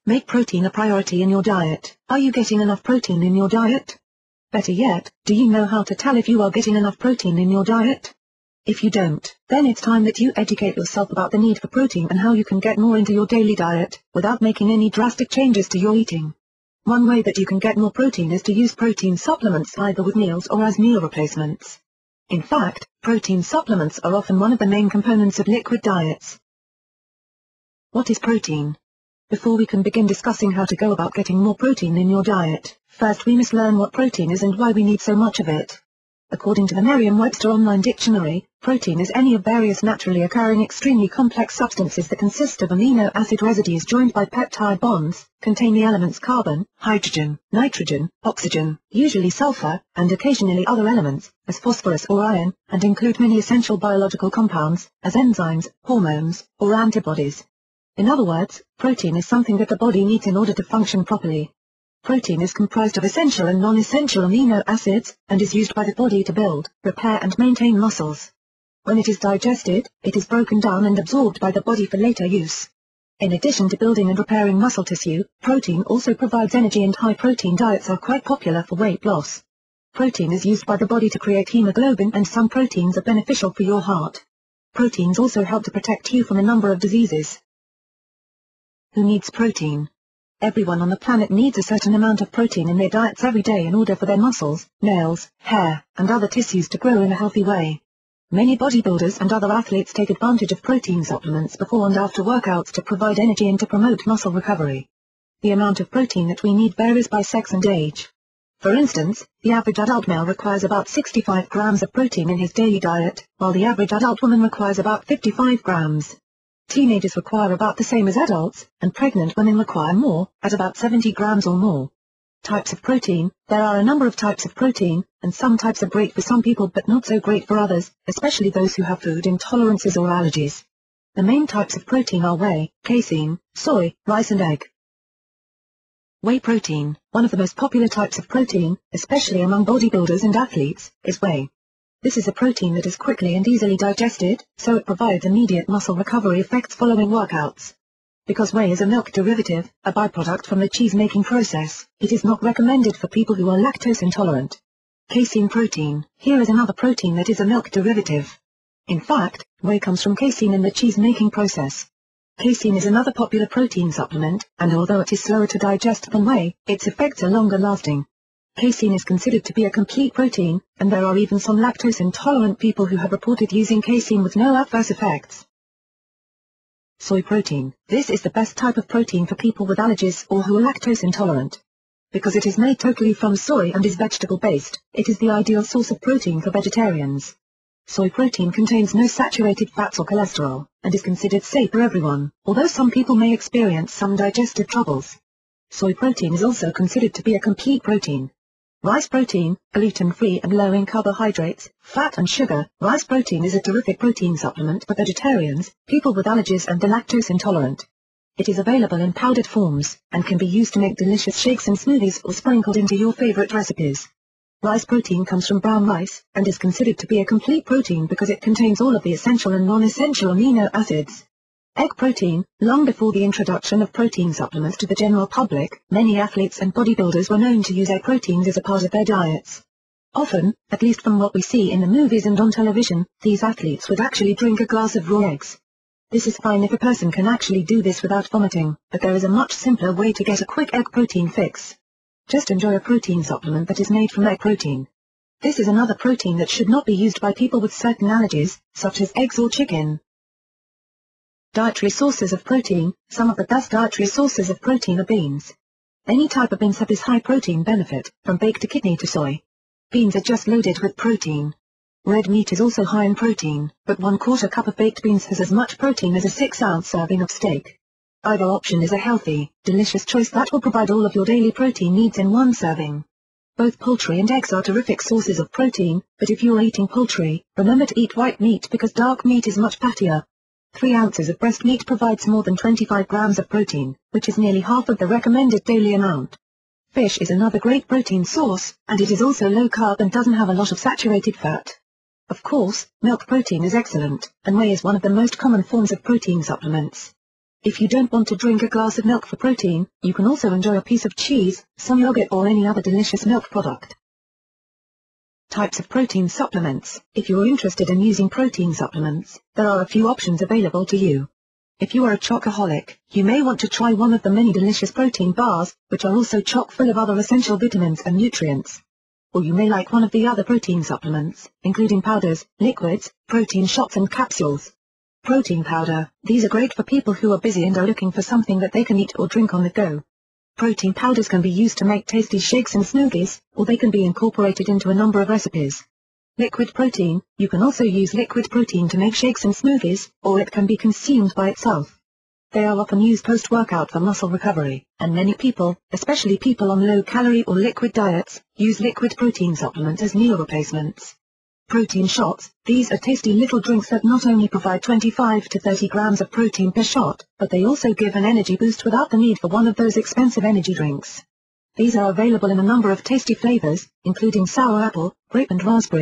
Make protein a priority in your diet. Are you getting enough protein in your diet? Better yet, do you know how to tell if you are getting enough protein in your diet? If you don't, then it's time that you educate yourself about the need for protein and how you can get more into your daily diet, without making any drastic changes to your eating. One way that you can get more protein is to use protein supplements either with meals or as meal replacements. In fact, protein supplements are often one of the main components of liquid diets. What is protein? Before we can begin discussing how to go about getting more protein in your diet, first we must learn what protein is and why we need so much of it. According to the Merriam-Webster Online Dictionary, protein is any of various naturally occurring extremely complex substances that consist of amino acid residues joined by peptide bonds, contain the elements carbon, hydrogen, nitrogen, oxygen, usually sulfur, and occasionally other elements, as phosphorus or iron, and include many essential biological compounds, as enzymes, hormones, or antibodies. In other words, protein is something that the body needs in order to function properly. Protein is comprised of essential and non-essential amino acids, and is used by the body to build, repair and maintain muscles. When it is digested, it is broken down and absorbed by the body for later use. In addition to building and repairing muscle tissue, protein also provides energy, and high-protein diets are quite popular for weight loss. Protein is used by the body to create hemoglobin, and some proteins are beneficial for your heart. Proteins also help to protect you from a number of diseases. Who needs protein? Everyone on the planet needs a certain amount of protein in their diets every day in order for their muscles, nails, hair, and other tissues to grow in a healthy way. Many bodybuilders and other athletes take advantage of protein supplements before and after workouts to provide energy and to promote muscle recovery. The amount of protein that we need varies by sex and age. For instance, the average adult male requires about 65 grams of protein in his daily diet, while the average adult woman requires about 55 grams. Teenagers require about the same as adults, and pregnant women require more, at about 70 grams or more. Types of protein. There are a number of types of protein, and some types are great for some people but not so great for others, especially those who have food intolerances or allergies. The main types of protein are whey, casein, soy, rice and egg. Whey protein. One of the most popular types of protein, especially among bodybuilders and athletes, is whey. This is a protein that is quickly and easily digested, so it provides immediate muscle recovery effects following workouts. Because whey is a milk derivative, a byproduct from the cheese-making process, it is not recommended for people who are lactose intolerant. Casein protein. Here is another protein that is a milk derivative. In fact, whey comes from casein in the cheese-making process. Casein is another popular protein supplement, and although it is slower to digest than whey, its effects are longer lasting. Casein is considered to be a complete protein, and there are even some lactose-intolerant people who have reported using casein with no adverse effects. Soy protein. This is the best type of protein for people with allergies or who are lactose intolerant. Because it is made totally from soy and is vegetable-based, it is the ideal source of protein for vegetarians. Soy protein contains no saturated fats or cholesterol, and is considered safe for everyone, although some people may experience some digestive troubles. Soy protein is also considered to be a complete protein. Rice protein, gluten-free and low in carbohydrates, fat and sugar. Rice protein is a terrific protein supplement for vegetarians, people with allergies and the lactose intolerant. It is available in powdered forms, and can be used to make delicious shakes and smoothies or sprinkled into your favorite recipes. Rice protein comes from brown rice, and is considered to be a complete protein because it contains all of the essential and non-essential amino acids. Egg protein. Long before the introduction of protein supplements to the general public, many athletes and bodybuilders were known to use egg proteins as a part of their diets. Often, at least from what we see in the movies and on television, these athletes would actually drink a glass of raw eggs. This is fine if a person can actually do this without vomiting, but there is a much simpler way to get a quick egg protein fix. Just enjoy a protein supplement that is made from egg protein. This is another protein that should not be used by people with certain allergies, such as eggs or chicken. Dietary sources of protein. Some of the best dietary sources of protein are beans. Any type of beans have this high protein benefit, from baked to kidney to soy. Beans are just loaded with protein. Red meat is also high in protein, but 1/4 cup of baked beans has as much protein as a 6-ounce serving of steak. Either option is a healthy, delicious choice that will provide all of your daily protein needs in one serving. Both poultry and eggs are terrific sources of protein, but if you are eating poultry, remember to eat white meat because dark meat is much fattier. 3 ounces of breast meat provides more than 25 grams of protein, which is nearly half of the recommended daily amount. Fish is another great protein source, and it is also low carb and doesn't have a lot of saturated fat. Of course, milk protein is excellent, and whey is one of the most common forms of protein supplements. If you don't want to drink a glass of milk for protein, you can also enjoy a piece of cheese, some yogurt or any other delicious milk product. Types of protein supplements. If you're interested in using protein supplements, there are a few options available to you. If you are a chocoholic, you may want to try one of the many delicious protein bars, which are also chock full of other essential vitamins and nutrients. Or you may like one of the other protein supplements, including powders, liquids, protein shots and capsules. Protein powder. These are great for people who are busy and are looking for something that they can eat or drink on the go. Protein powders can be used to make tasty shakes and smoothies, or they can be incorporated into a number of recipes. Liquid protein. You can also use liquid protein to make shakes and smoothies, or it can be consumed by itself. They are often used post-workout for muscle recovery, and many people, especially people on low-calorie or liquid diets, use liquid protein supplements as meal replacements. Protein shots. These are tasty little drinks that not only provide 25 to 30 grams of protein per shot, but they also give an energy boost without the need for one of those expensive energy drinks. These are available in a number of tasty flavors, including sour apple, grape and raspberry.